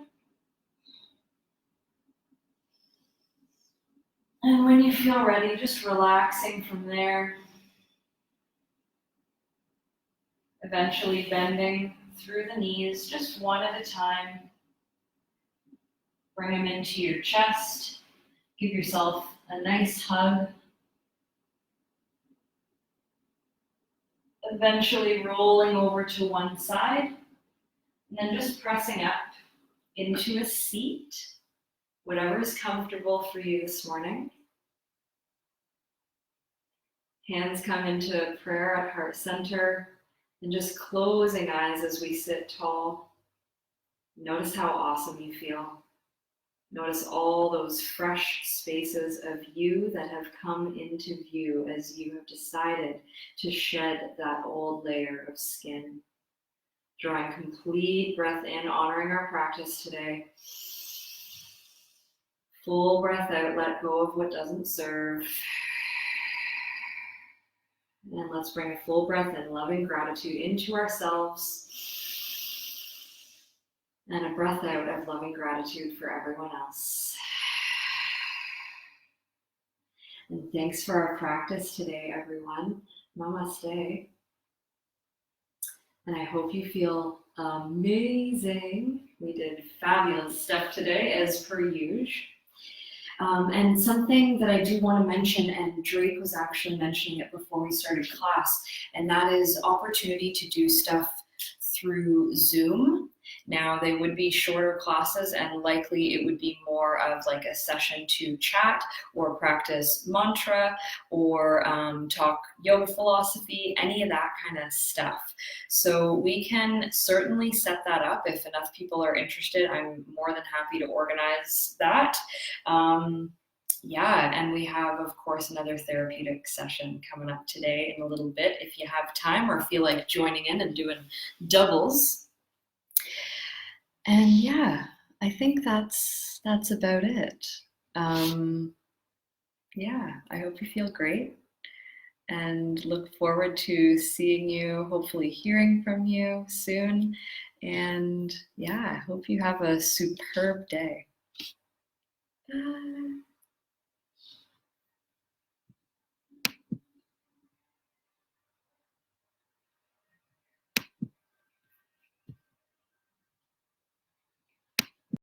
And when you feel ready, just relaxing from there. Eventually bending through the knees, just one at a time. Bring them into your chest. Give yourself a nice hug. Eventually rolling over to one side. And then just pressing up into a seat, whatever is comfortable for you this morning. Hands come into prayer at heart center. And just closing eyes as we sit tall. Notice how awesome you feel. Notice all those fresh spaces of you that have come into view as you have decided to shed that old layer of skin. Drawing complete breath in, honoring our practice today. Full breath out, let go of what doesn't serve. And let's bring a full breath in, loving gratitude into ourselves. And a breath out of loving gratitude for everyone else. And thanks for our practice today, everyone. Namaste. And I hope you feel amazing. We did fabulous stuff today, as per usual. And something that I do want to mention, and Drake was actually mentioning it before we started class, and that is opportunity to do stuff through Zoom. Now, they would be shorter classes, and likely it would be more of like a session to chat or practice mantra or talk yoga philosophy, any of that kind of stuff. So we can certainly set that up if enough people are interested. I'm more than happy to organize that. Yeah, and we have, of course, another therapeutic session coming up today in a little bit if you have time or feel like joining in and doing doubles. And yeah, I think that's about it. Yeah, I hope you feel great and look forward to seeing you, hopefully hearing from you soon. And yeah, I hope you have a superb day. Bye.